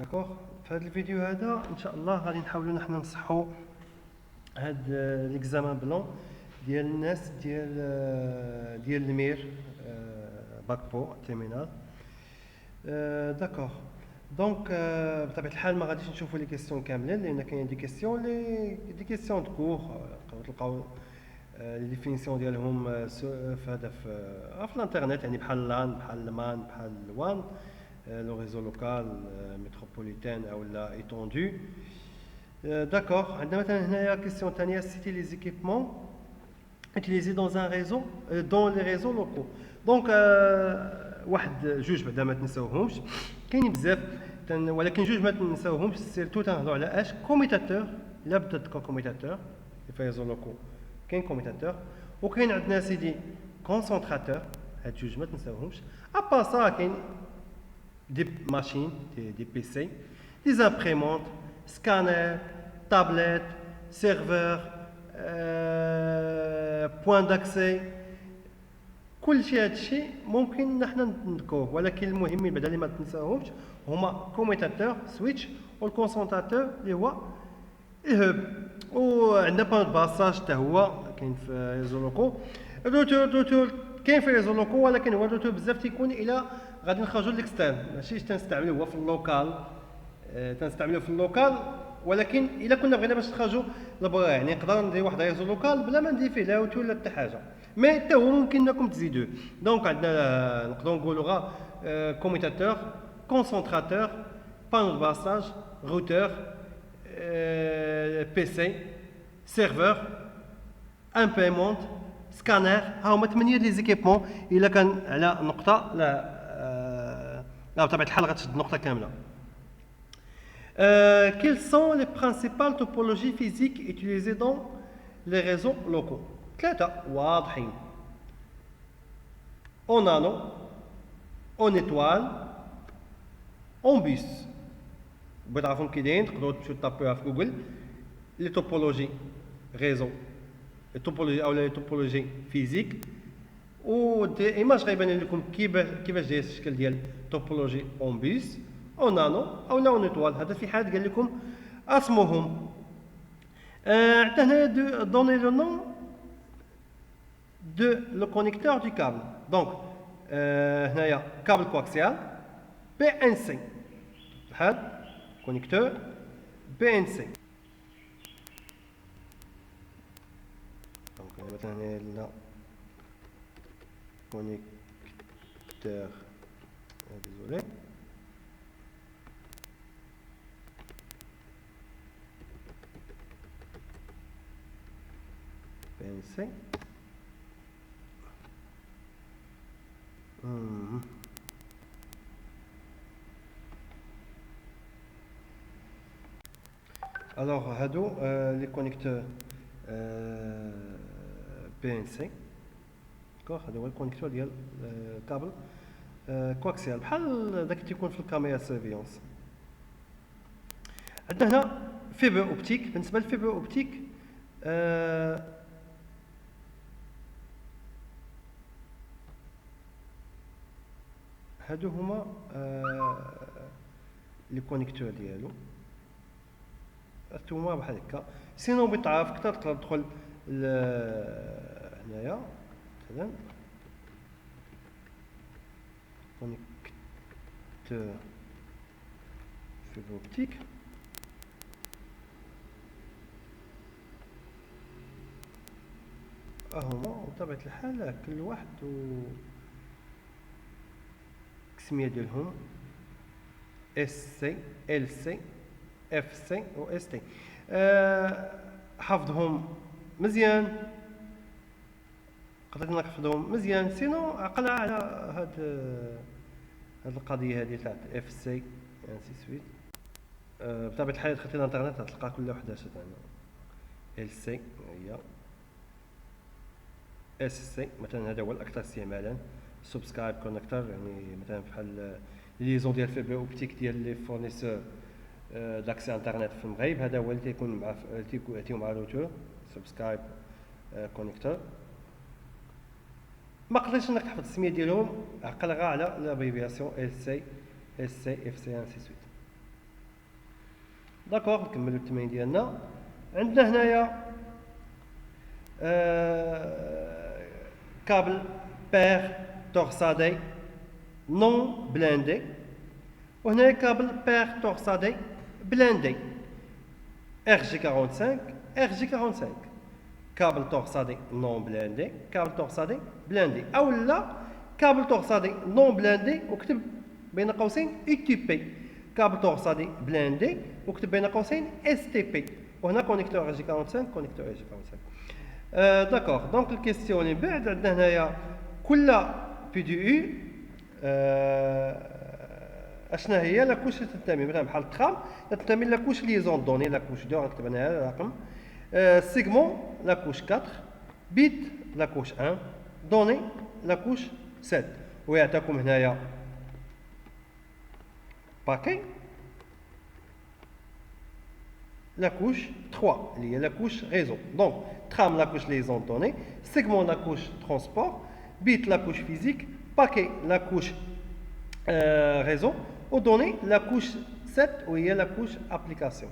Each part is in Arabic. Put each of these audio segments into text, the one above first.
داكوغ في هذا الفيديو هذا ان شاء الله غادي نحاولوا نحن نصحوا هاد ليكزامان بلون ديال الناس ديال المير باك بو تيرمينال. داكوغ دونك بطبيعه الحال ما غاديش نشوفوا لي كيسيون كاملين لان كاين دي كيسيون دو كور تلقاو لي ديفينيسيون ديالهم في هذا في الانترنت، يعني بحال لان بحال المان بحال الوان لو ريزو لوكال ميتروبوليتان او لا ايتوندو. داكوغ عندنا مثلا هنايا كيسيون ثانيه سيتي لي زيكيبمون utilisés dans un réseau dans les réseaux locaux. دونك واحد جوج بعدا ما تنساوهمش، كاينين بزاف ولكن جوج ما تنساوهمش سيرتو تنهضروا على اش كوميتاتور. لا بدا تكون كوميتاتور في ريزو لوكو كاين كوميتاتور، وكاين عندنا سيدي كونسونطراتور، هاد جوج ما تنساوهمش. ابا سا كاين دي ماشين دي بي سي، دي زامبريمونت، سكانر، تابلت، سيرفور، بوان داكسي، كلشي هادشي ممكن نحن نذكروه، ولكن المهمين بعدا اللي ما تنساوهمش هما كوميتاتور سويتش والكونسونطراتور اللي هو الهب، وعندنا بوان باساج حتى هو كاين في ريزو لوكو. الروتور كاين في ريزو لوكو، ولكن هو الروتور بزاف تيكون الى غادي نخرجوا ليكسترن، ماشيش تنستعملوه هو في اللوكال، تنستعملوه في اللوكال، ولكن الا كنا بغينا باش نخرجوا لبرا يعني نقدر ندير واحد ريزو لوكال بلا ما ندير فيه لا روتور لا حتى حاجه، مي حتى هو ممكن انكم تزيدوه. دونك عندنا نقدروا نقولوا غا كوميتاتور، كونسونطراتور، بان باساج، روتور، بي سي، سيرفور، امبيمونت، سكانر. ها هما 8 لي زيكيبمون. الا كان على نقطه لا بطبيعه الحال غتشد نقطه كامله. Quelles sont les principales topologies physiques utilisées dans les réseaux locaux؟ ثلاثة واضحين: en anneau, en étoile, en bus. بغيت تعرفوا كي دايرين تقدروا تمشيو تطابيوها في جوجل لي توبولوجي ريزو، لي توبولوجي او لي توبولوجي فيزيك، و دي ايماج غيبان لكم كيفاش داير الشكل ديال توبولوجي اون بيس اون نانو او لا اون ايطوال. هذا في حال قال لكم اسمهم. عندنا هنا دوني لو نون دو لو كونيكتور دو كابل. دونك هنايا كابل كواكسيال بي ان سي، بحال كونيكتور بي ان سي. دونك مثلا هنا connecteur, désolé, PNC. Alors, هادو les connecteurs PNC. هذا هو الكونيكتور ديال كابل كواكسيال بحال داك تيكون في الكاميرا سيرفيونس. عندنا هنا فيبر اوبتيك. بالنسبه للفيبر اوبتيك هادو هما لي كونيكتور ديالو، هما بحال هكا. سينو بطاعه اكثر تقدر تدخل هنايا مثلا كونيكتور فيبر اوبتيك. هما بطبيعة الحال كل واحد التسمية ديالهم اس سي، ال سي، اف سي و اس تي. حفظهم مزيان، قدرت نحفظهم مزيان، سينو عقلها على هاد القضيه هذه تاع اف سي انسي سويت. بطبيعه الحال دخلتي الانترنت غتلقى كل وحده تاعنا ال سي هي اس سي مثلا، هذا هو الاكثر استعمالا. سبسكرايب كونكتور يعني مثلا بحال ليزون ديال فيبر اوبتيك ديال لي فورنيسور داكسي انترنت في المغرب، هذا هو اللي تيكون مع تيكون مع الروتور سبسكرايب كونكتور. ما قدرتش انك تحفظ السميه ديالهم، عقل غا على لابريفياسيون ال سي، اس سي، اف سي انسي سويت. داكوغ نكملو التمرين ديالنا. عندنا هنايا كابل بير تورسادي نون بلاندي، وهنايا كابل بير تورسادي بلاندي RG45 RG45. كابل تورسادي نون بلاندي، كابل تورسادي بلاندي، او لا كابل تورسادي نون بلاندي وكتب بين قوسين UTP، كابل تورسادي بلاندي وكتب بين قوسين STP، وهنا كونيكتور RG45 كونيكتور RG45. داكوغ. دونك الكيستيون اللي بعد عندنا هنايا كل PDU اشنا هي لاكوش اللي تنتمي مثلا بحال الترام تنتمي لاكوش ليزون دوني، لاكوش دو نكتب انا هذا الرقم، سيغمون لاكوش 4، بيت لاكوش 1، دوني لاكوش 7، ويعطيكم هنايا باكي لاكوش 3 اللي هي لاكوش ريزو. دونك ترام لاكوش ليزون دوني، سيغمون لاكوش ترونسبور، بيت لاكوش فيزيك، باكي لاكوش réseau ودوني لاكوش 7 وهي لاكوش ابليكاسيون.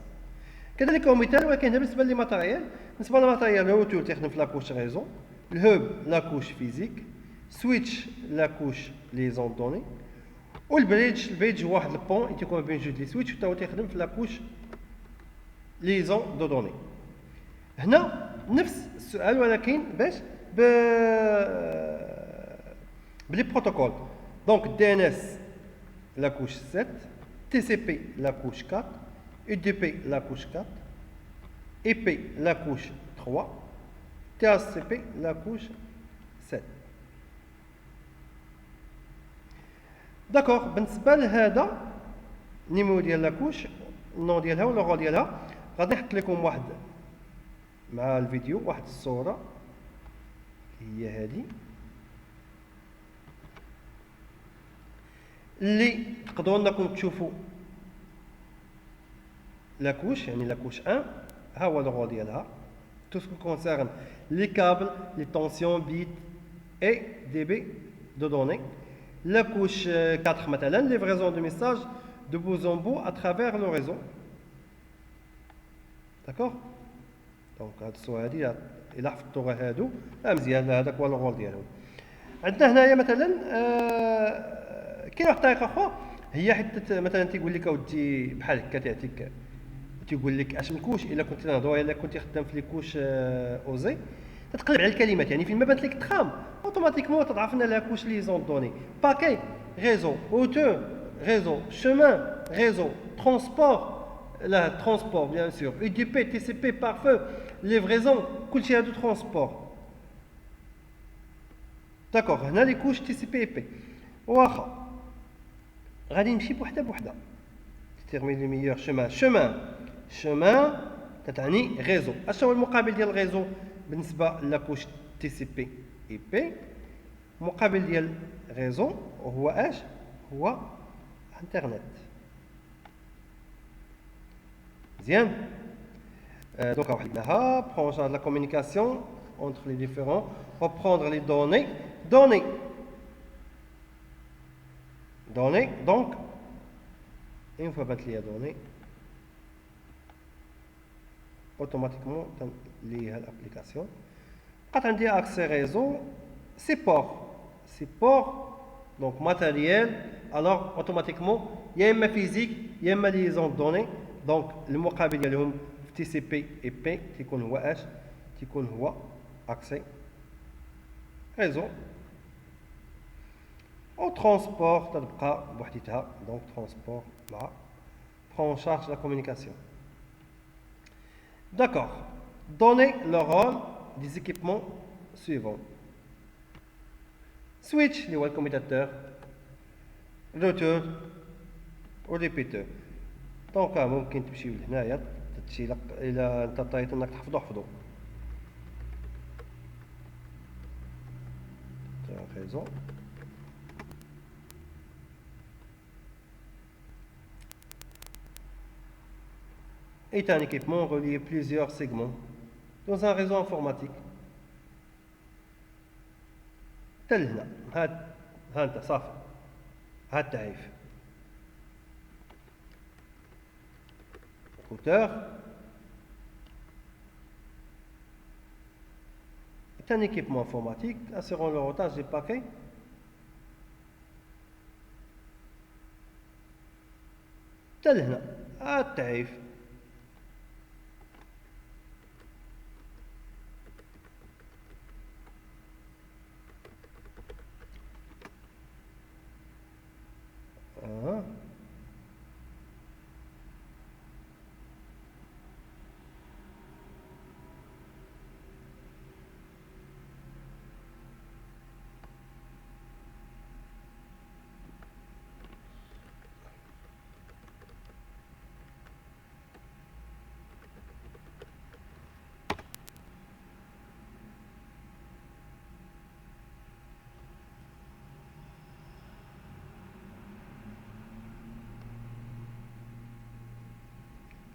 كذلك مثال ولكن بالنسبه للماتيريال، بالنسبه للماتيريال الروتور تخدم في لاكوش ريزو، الهوب لاكوش فيزيك، سويتش لاكوش ليزون دوني، والبريدج هو واحد البون اللي تيكون بين جوج لي سويتش حتى هو تيخدم في لاكوش ليزون دو دوني. هنا نفس السؤال ولكن باش بلي بروتوكول. دونك DNS la couche 7, TCP la couche 4, UDP la couche 4, IP la couche 3, THCP la couche 7. داكوغ. بالنسبه لهذا النيميرو ديال لاكوش، النون ديالها ولا الرول ديالها، غادي نحط لكم واحد مع الفيديو واحد الصوره هي هذه اللي تقدروا انكم تشوفوا لاكوش، يعني لاكوش 1 ها هو لو رول ديالها، تو سكو كونسيرن لي كابل لي طونسيون بيت اي دي بي دو دوني. لاكوش 4 مثلا ليفريزون دو ميساج دو بوز اون بو ا ترافير لو ريزو. داكوغ. دونك هاد الصوره هادي الى حفظتوا هادو مزيان، هذاك هو لو رول ديالهم. عندنا هنايا مثلا كاين واحد الطريقه اخرى، هي حتى مثلا تيقول لك اودي بحال هكا تعطيك تيقول لك اش من كوش، الا كنت نهضروا الا كنتي خدام في لي كوش اوزي تتقلب على الكلمات، يعني فين ما بانت لك ترام اوتوماتيكمون تضعف لنا لا كوش لي زون دوني، باكي ريزو، اوتور ريزو، شومان ريزو، ترونسبور لا ترونسبور بيان سور، يو دي بي، تي سي بي، بارفو، ليفريزون، كلشي هادو ترونسبور. داكوغ. هنا لي كوش تي سي بي اي بي. واخا غادي نمشي بوحده بوحده. تيرمين لي ميور شومان. شومان تتعني ريزو. اش هو المقابل ديال الريزو بالنسبه لاكوش تي سي بي اي بي؟ المقابل ديال ريزو هو اش؟ هو انترنت. مزيان. دونك وحدناها prendre en charge la communication entre les différents, reprendre les données. Donc une fois battu les données, automatiquement lié à l'application. Quand on dit accès réseau, support, donc matériel, alors automatiquement il y a une physique, il y a une liaison de données. Donc le مقابل ديالهم في TCP IP تيكون هو اش؟ تيكون هو accès réseau. au transport تبقى بوحديتها. donc transport مع prend en charge la communication. D'accord. Donnez le rôle des équipements suivants. Switch اللي هو الكمبيوتر، router وريبيتر. دونك ممكن تمشيو لهنايا تمشي الى انت طايت انك تحفظو حفظو. réseau. est un équipement relié plusieurs segments dans un réseau informatique. تل هنا ها انت صافي ها التعريف. footer est un équipement informatique assurant le routage des paquets حتى لهنا التعريف.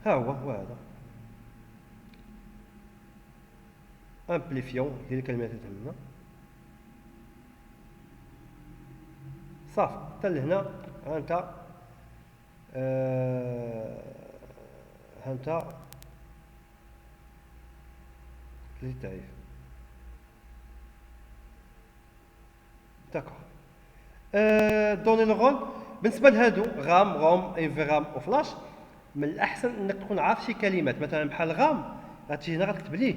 ها هو هذا امبليفيون ديال الكلمات اللي تهمنا صافي حتى لهنا. ها انت ها انت التعريف داكوغ. دوني لو رول بالنسبه لهادو غام روم انفي رام وفلاش، من الاحسن انك تكون عارف شي كلمات مثلا بحال غام غتجي هنا غتكتب ليه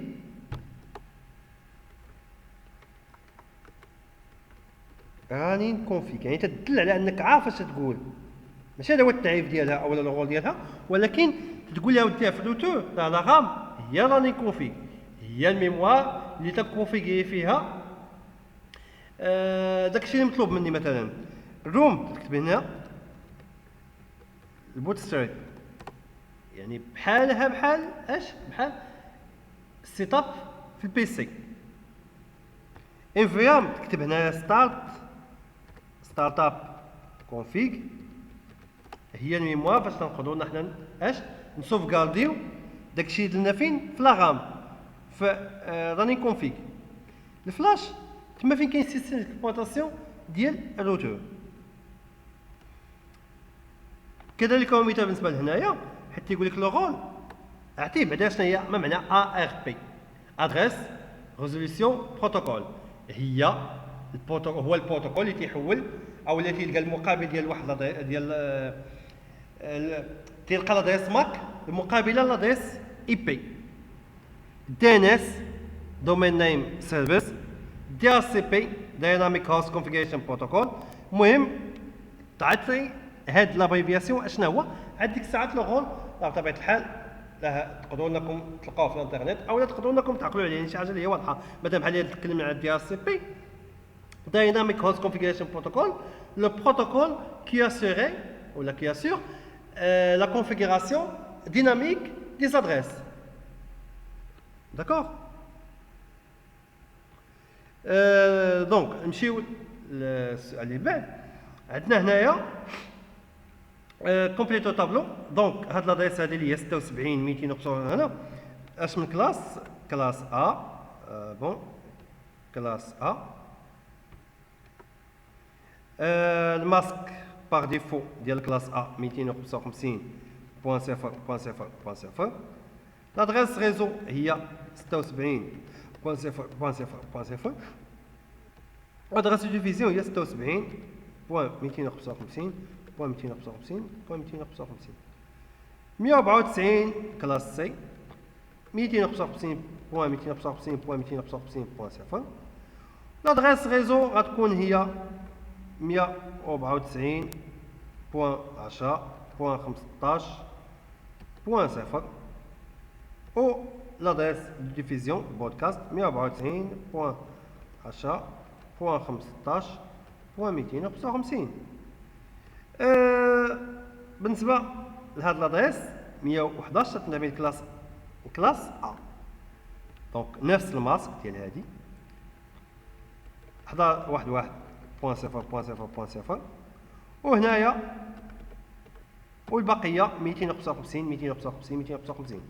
رانين كونفيك، يعني تدل على انك عارف اش تقول، ماشي هذا هو التعريف ديالها او لو رول ديالها، ولكن تقول لها وديها في الروتور تاع لا غام هي رانين كونفيك، هي الميموار اللي تكونفيغي فيها داكشي اللي مطلوب مني. مثلا الروم تكتب هنا البوت ستريت، يعني بحالها بحال اش بحال السيت اب في البيسي. انفيرام تكتب هنا ستارت اب كونفيغ، هي الميموار باش نقدروا حنا اش نسوفغارديو داكشي اللي درنا فين في لا غام في راني كونفيغ. الفلاش تما فين كاين سيستم ديكسبلوطاسيون ديال الروتور. كذلك هو مثال بالنسبه لهنايا حتى يقول لك لو رول اعطيه بعدا شنو هي ما معنى ARP ادريس ريزوليسيون بروتوكول، هي هو البروتوكول اللي تيحول او اللي تيلقى المقابل ديال واحد تلقى لادريس ماك المقابله لادريس اي بي. دي ان اس دومين نيم سيرفيس، دي ار سي بي دايناميك هوست كونفيغريشن بروتوكول. المهم تعطي هاد لابريفياسيون اشنا هو. عاد ديك الساعات لو رول بطبيعه الحال تقدروا انكم تلقاوه في الانترنت او تقدروا انكم تعقلوا عليه شي حاجه اللي هي واضحه. مثلا بحال اللي تكلمنا على دي ار سي بي Dynamic Host Configuration Protocol, le protocole qui assurait ou qui assure la configuration dynamique des adresses. D'accord? Donc, نمشيو للسؤال اللي بعد. عندنا هنايا كومبليتو تابلو. دونك هاد لادريس هادي اللي هي 76 200 هنا اش من كلاس A. بون كلاس A. الماسك باغ ديفو ديال كلاس A 255.0.0.0. لادريس ريزو هي 76.0.0.0. لادريس ديفيزيون هي 76.255.255.255. 194 كلاس سي 255.255.255.0. لادريس ريزو غتكون هي 194.10.15.0 و لادريس ديفيزيون بودكاست 194.10.15.255. بالنسبه لهاد لادريس 111 تنتمي كلاس A. دونك نفس الماسك ديال هادي 11.1.0.0.0 وهنايا والبقيه 255.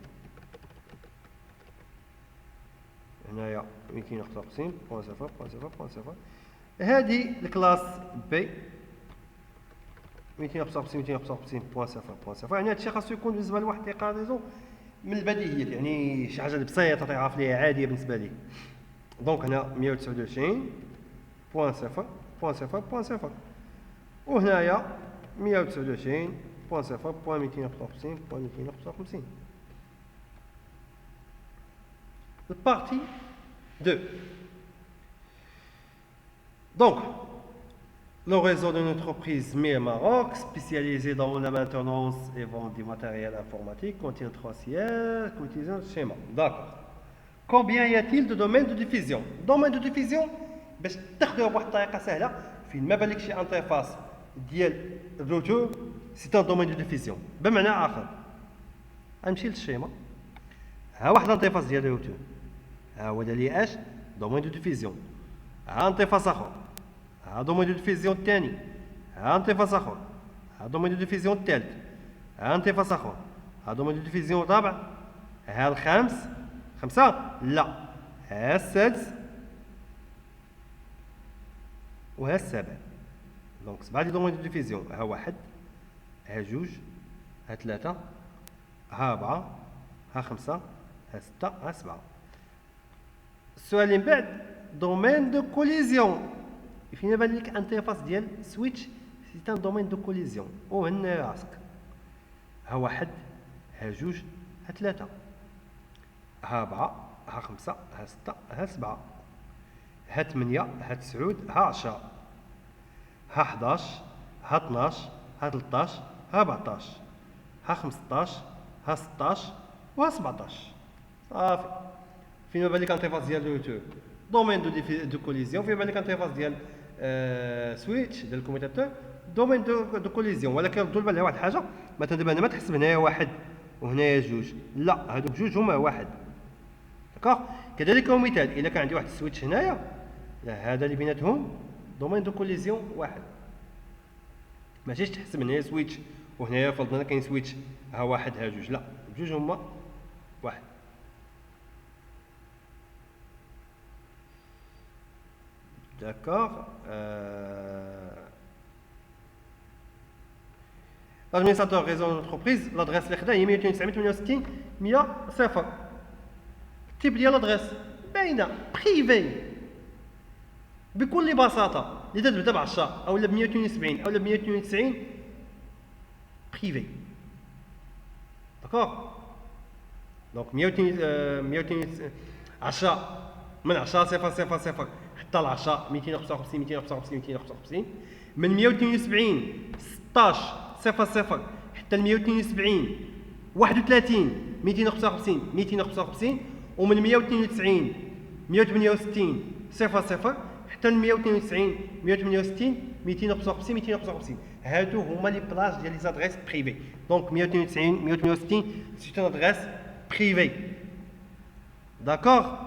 هنايا 255.0.0.0. هذه الكلاس بي 254.0.0 يعني هادشي خاصو يكون بالنسبه لواحد ديكلاريزون من البديهيات، يعني شي حاجه اللي بسيطه تعرف ليها عاديه بالنسبه ليه. دونك هنا 129.0.0.0 وهنايا 129.0.254.255. Partie 2. Donc, le réseau de l'entreprise MIR Maroc, spécialisé dans la maintenance et vente du matériel informatique, contient 3 sièges, contient un schéma. D'accord. Combien y a-t-il de domaines de diffusion? Domaine de diffusion, باش تاخذوها بواحد الطريقه سهله، فين ما بالك شي انترفاس ديال الروتور سي ان دومين دو ديفيزيون. بمعنى اخر، غنمشي للشيما، ها واحد الانترفاس ديال الروتور، ها هو ديال اش دومين دو ديفيزيون. ها انترفاس اخر، ها دومين دو ديفيزيون الثاني، ها انترفاس اخر، ها دومين دو ديفيزيون الثالث، ها انترفاس اخر، ها دومين دو ديفيزيون الرابع، ها الخامس، خمسة لا، ها السادس وها السابع. دونك 7 دي دومين دو ديفيزيون، ها واحد، ها جوج، ها ثلاثة، ها 4، ها 5، ها 6، ها 7. السؤال اللي من بعد دومين دو كوليزيون، فين بان لك انترفاس ديال سويتش سي ان دومين دو كوليزيون، وهنا راسك، ها واحد، ها جوج، ها ثلاثة، ها 4، ها 5، ها 6، ها 7، ها 8، ها 9، ها 10، ها 11، ها 12، ها 13، ها 14، ها 15، ها 16 وها 17. صافي. فين ما بان لك انترفاس ديال الروتور دومين دو كوليزيون، فين بان لك انترفاس ديال سويتش ديال الكوميتاتور دومين دو كوليزيون. ولكن ردوا البال على واحد الحاجه، مثلا دابا انا ما تحسب هنايا واحد وهنايا جوج، لا، هادوك جوج هما واحد. داكوغ. كذلك مثال، الا كان عندي واحد السويتش هنايا، هذا اللي بيناتهم دومين دو كوليزيون واحد، ماشيش تحسب هنايا سويتش وهنايا فرضنا كاين سويتش ها واحد ها جوج، لا، جوج هما واحد. D'accord. L'administrateur réseau d'entreprise, l'adresse اللي خدا هي 192.168.100. التيب ديال l'adresse باينه بريفي بكل بساطه، اذا تبدا ب 10 او ب 172 او ب 192 بريفي. داكوغ. دونك 192 10 من 10 000 حتى ل 10 255 255 255. من 172 16 00 حتى ل 172 31 255 255. ومن 192 168 00 حتى ل 192 168 255 255. هادو هما لي بلاج ديال لي زادريس بريفي. دونك 192 168 سي ان ادريس بريفي. داكوغ.